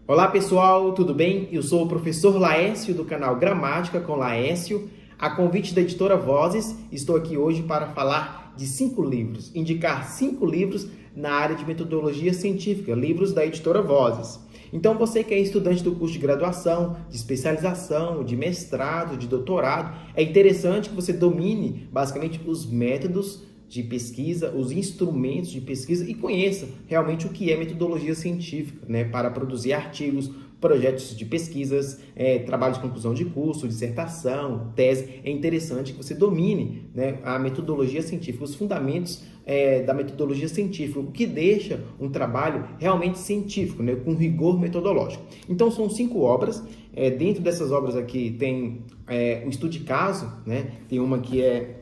Olá pessoal, tudo bem? Eu sou o professor Laércio do canal Gramática com Laércio. A convite da editora Vozes, estou aqui hoje para falar de 5 livros, indicar 5 livros na área de metodologia científica, livros da editora Vozes. Então você que é estudante do curso de graduação, de especialização, de mestrado, de doutorado, é interessante que você domine basicamente os métodos de pesquisa, os instrumentos de pesquisa e conheça realmente o que é metodologia científica, né, para produzir artigos, projetos de pesquisas, trabalho de conclusão de curso, dissertação, tese. É interessante que você domine, né, a metodologia científica, os fundamentos da metodologia científica, o que deixa um trabalho realmente científico, né, com rigor metodológico. Então são 5 obras. Dentro dessas obras aqui tem o estudo de caso, né, tem uma que é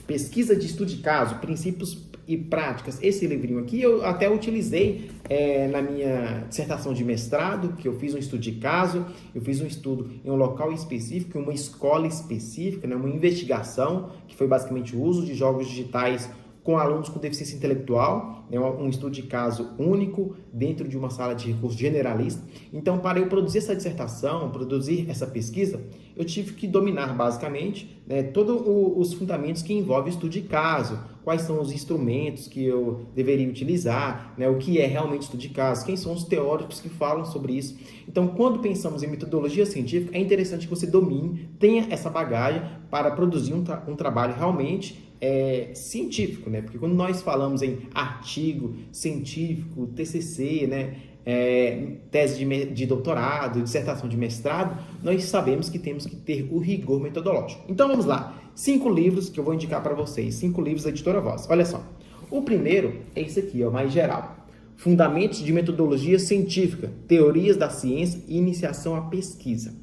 Pesquisa de Estudo de Caso, Princípios e Práticas. Esse livrinho aqui eu até utilizei na minha dissertação de mestrado, que eu fiz um estudo de caso, eu fiz um estudo em um local específico, em uma escola específica, né, uma investigação, que foi basicamente o uso de jogos digitais com alunos com deficiência intelectual, né, um estudo de caso único dentro de uma sala de recurso generalista. Então, para eu produzir essa dissertação, produzir essa pesquisa, eu tive que dominar basicamente, né, todos os fundamentos que envolvem o estudo de caso, quais são os instrumentos que eu deveria utilizar, né, o que é realmente estudo de caso, quem são os teóricos que falam sobre isso. Então, quando pensamos em metodologia científica, é interessante que você domine, tenha essa bagagem para produzir um trabalho realmente científico, né? Porque quando nós falamos em artigo científico, TCC, né? Tese de doutorado, dissertação de mestrado, nós sabemos que temos que ter o rigor metodológico. Então vamos lá, 5 livros que eu vou indicar para vocês, 5 livros da editora Voz. Olha só, o primeiro é esse aqui, ó, mais geral. Fundamentos de Metodologia Científica, Teorias da Ciência e Iniciação à Pesquisa,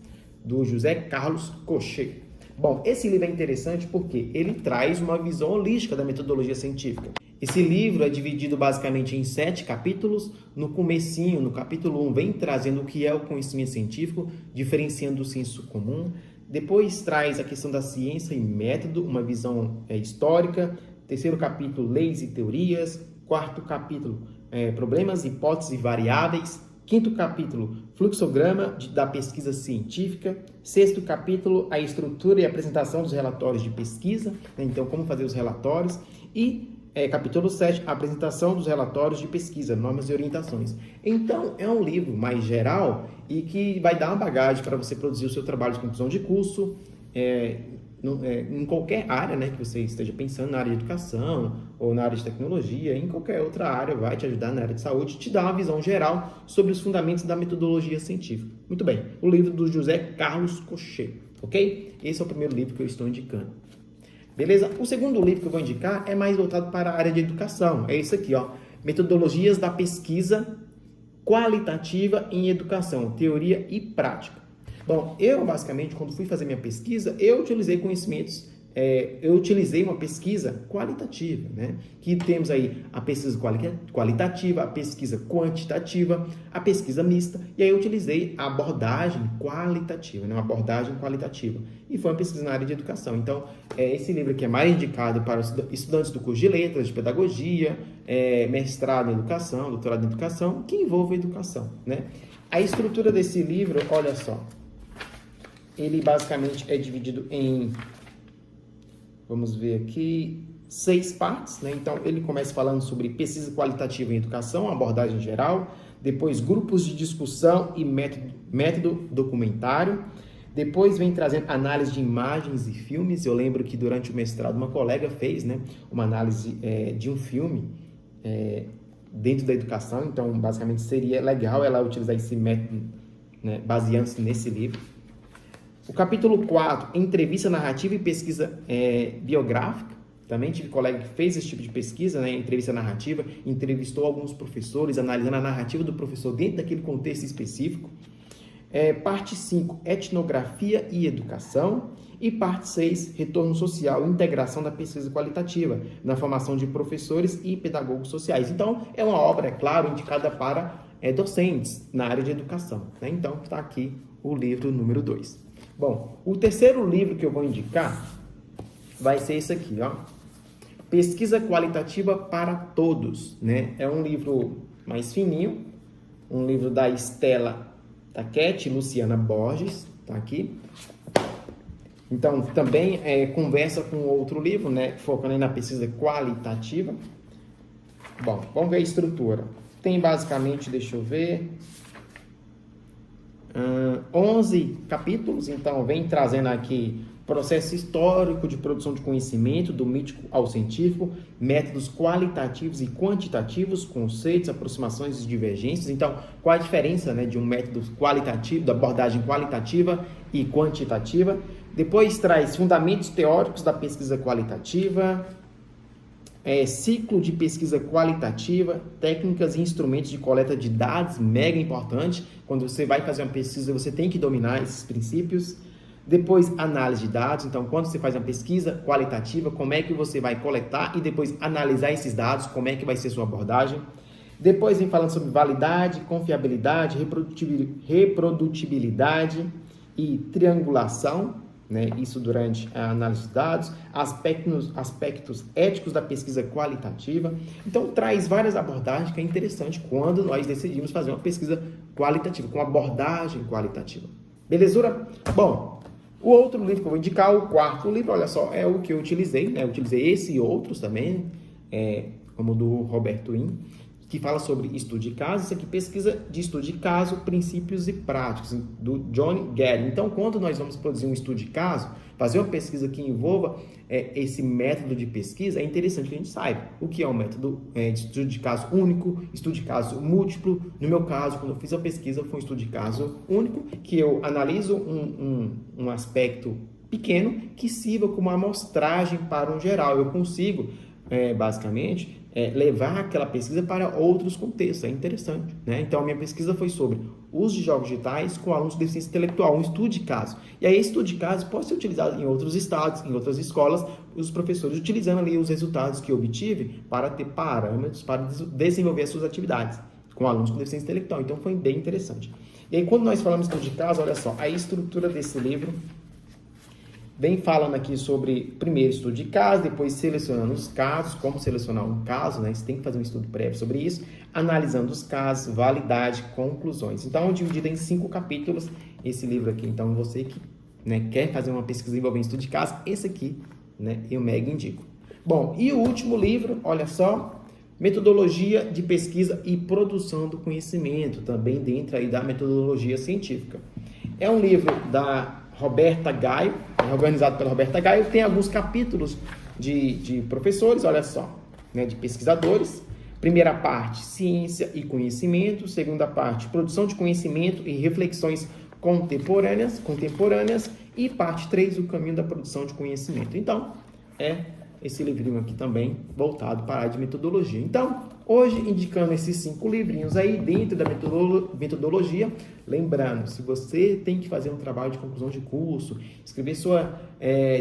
do José Carlos Cochet. Bom, esse livro é interessante porque ele traz uma visão holística da metodologia científica. Esse livro é dividido basicamente em 7 capítulos. No comecinho, no capítulo 1, vem trazendo o que é o conhecimento científico, diferenciando do senso comum. Depois traz a questão da ciência e método, uma visão histórica. Terceiro capítulo, leis e teorias. Quarto capítulo, problemas, hipóteses e variáveis. Quinto capítulo, fluxograma da pesquisa científica. Sexto capítulo, a estrutura e apresentação dos relatórios de pesquisa, né? Então, como fazer os relatórios. E capítulo 7, a apresentação dos relatórios de pesquisa, normas e orientações. Então, é um livro mais geral e que vai dar uma bagagem para você produzir o seu trabalho de conclusão de curso, em qualquer área, né, que você esteja pensando, na área de educação ou na área de tecnologia, em qualquer outra área, vai te ajudar na área de saúde, te dá uma visão geral sobre os fundamentos da metodologia científica. Muito bem, o livro do José Carlos Cochet, ok? Esse é o primeiro livro que eu estou indicando. Beleza? O segundo livro que eu vou indicar é mais voltado para a área de educação. É esse aqui, ó, Metodologias da Pesquisa Qualitativa em Educação, Teoria e Prática. Bom, eu basicamente, quando fui fazer minha pesquisa, eu utilizei conhecimentos, eu utilizei uma pesquisa qualitativa, né? Que temos aí a pesquisa qualitativa, a pesquisa quantitativa, a pesquisa mista, e aí eu utilizei a abordagem qualitativa, né? Uma abordagem qualitativa. E foi uma pesquisa na área de educação. Então, esse livro aqui é mais indicado para os estudantes do curso de letras, de pedagogia, mestrado em educação, doutorado em educação, que envolve a educação, né? A estrutura desse livro, olha só, ele basicamente é dividido em, vamos ver aqui, 6 partes, né? Então, ele começa falando sobre pesquisa qualitativa em educação, abordagem geral, depois grupos de discussão e método documentário, depois vem trazendo análise de imagens e filmes. Eu lembro que durante o mestrado uma colega fez, né, uma análise de um filme dentro da educação, então basicamente seria legal ela utilizar esse método, né, baseando-se nesse livro. O capítulo 4, entrevista narrativa e pesquisa biográfica. Também tive colega que fez esse tipo de pesquisa, né, entrevista narrativa, entrevistou alguns professores, analisando a narrativa do professor dentro daquele contexto específico. Parte 5, etnografia e educação. E parte 6, retorno social e integração da pesquisa qualitativa, na formação de professores e pedagogos sociais. Então, é uma obra, é claro, indicada para docentes na área de educação, né? Então, está aqui o livro número 2. Bom, o terceiro livro que eu vou indicar vai ser esse aqui, ó. Pesquisa Qualitativa para Todos, né? É um livro mais fininho, um livro da Estela Taquete e Luciana Borges, tá aqui. Então, também conversa com outro livro, né, focando aí na pesquisa qualitativa. Bom, vamos ver a estrutura. Tem basicamente, deixa eu ver, 11 capítulos, então vem trazendo aqui processo histórico de produção de conhecimento, do mítico ao científico, métodos qualitativos e quantitativos, conceitos, aproximações e divergências. Então, qual a diferença, né, de um método qualitativo, da abordagem qualitativa e quantitativa? Depois traz fundamentos teóricos da pesquisa qualitativa, ciclo de pesquisa qualitativa, técnicas e instrumentos de coleta de dados, mega importante. Quando você vai fazer uma pesquisa, você tem que dominar esses princípios. Depois, análise de dados. Então, quando você faz uma pesquisa qualitativa, como é que você vai coletar e depois analisar esses dados, como é que vai ser sua abordagem. Depois, vem falando sobre validade, confiabilidade, reprodutibilidade e triangulação, né? Isso durante a análise de dados, aspectos éticos da pesquisa qualitativa. Então, traz várias abordagens que é interessante quando nós decidimos fazer uma pesquisa qualitativa, com abordagem qualitativa. Belezura? Bom, o outro livro que eu vou indicar, o quarto livro, olha só, é o que eu utilizei, né? Eu utilizei esse e outros também, como o do Roberto In, que fala sobre estudo de caso. Isso aqui, pesquisa de estudo de caso, princípios e práticas, do John Gary. Então, quando nós vamos produzir um estudo de caso, fazer uma pesquisa que envolva esse método de pesquisa, é interessante que a gente saiba o que é um método de estudo de caso único, estudo de caso múltiplo. No meu caso, quando eu fiz a pesquisa, foi um estudo de caso único, que eu analiso um aspecto pequeno que sirva como amostragem para um geral. Eu consigo, basicamente, levar aquela pesquisa para outros contextos. É interessante, né? Então, a minha pesquisa foi sobre uso de jogos digitais com alunos com deficiência intelectual, um estudo de caso. E aí, esse estudo de caso pode ser utilizado em outros estados, em outras escolas, os professores utilizando ali os resultados que eu obtive para ter parâmetros para desenvolver as suas atividades com alunos com deficiência intelectual. Então, foi bem interessante. E aí, quando nós falamos de estudo de caso, olha só, a estrutura desse livro vem falando aqui sobre, primeiro, estudo de caso, depois selecionando os casos, como selecionar um caso, né? Você tem que fazer um estudo prévio sobre isso, analisando os casos, validade, conclusões. Então, é dividido em 5 capítulos esse livro aqui. Então, você que, né, quer fazer uma pesquisa envolvendo estudo de caso, esse aqui, né, eu mega indico. Bom, e o último livro, olha só, Metodologia de Pesquisa e Produção do Conhecimento, também dentro aí da metodologia científica. É um livro da Roberta Gaio, organizado pela Roberta Gaio. Tem alguns capítulos de professores, olha só, né, de pesquisadores. Primeira parte, ciência e conhecimento. Segunda parte, produção de conhecimento e reflexões contemporâneas. E parte 3, o caminho da produção de conhecimento. Então, esse livrinho aqui também voltado para a área de metodologia. Então, hoje, indicando esses 5 livrinhos aí dentro da metodologia, lembrando, se você tem que fazer um trabalho de conclusão de curso, escrever sua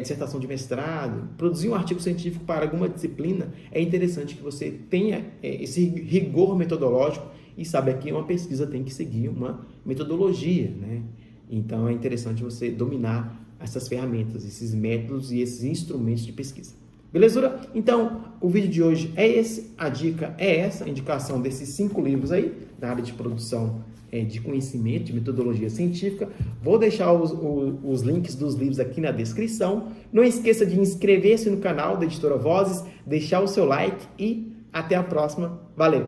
dissertação de mestrado, produzir um artigo científico para alguma disciplina, é interessante que você tenha esse rigor metodológico e saiba que uma pesquisa tem que seguir uma metodologia, né? Então, é interessante você dominar essas ferramentas, esses métodos e esses instrumentos de pesquisa. Belezura? Então, o vídeo de hoje é esse, a dica é essa, a indicação desses 5 livros aí, na área de produção de conhecimento, de metodologia científica. Vou deixar os links dos livros aqui na descrição. Não esqueça de inscrever-se no canal da Editora Vozes, deixar o seu like e até a próxima. Valeu!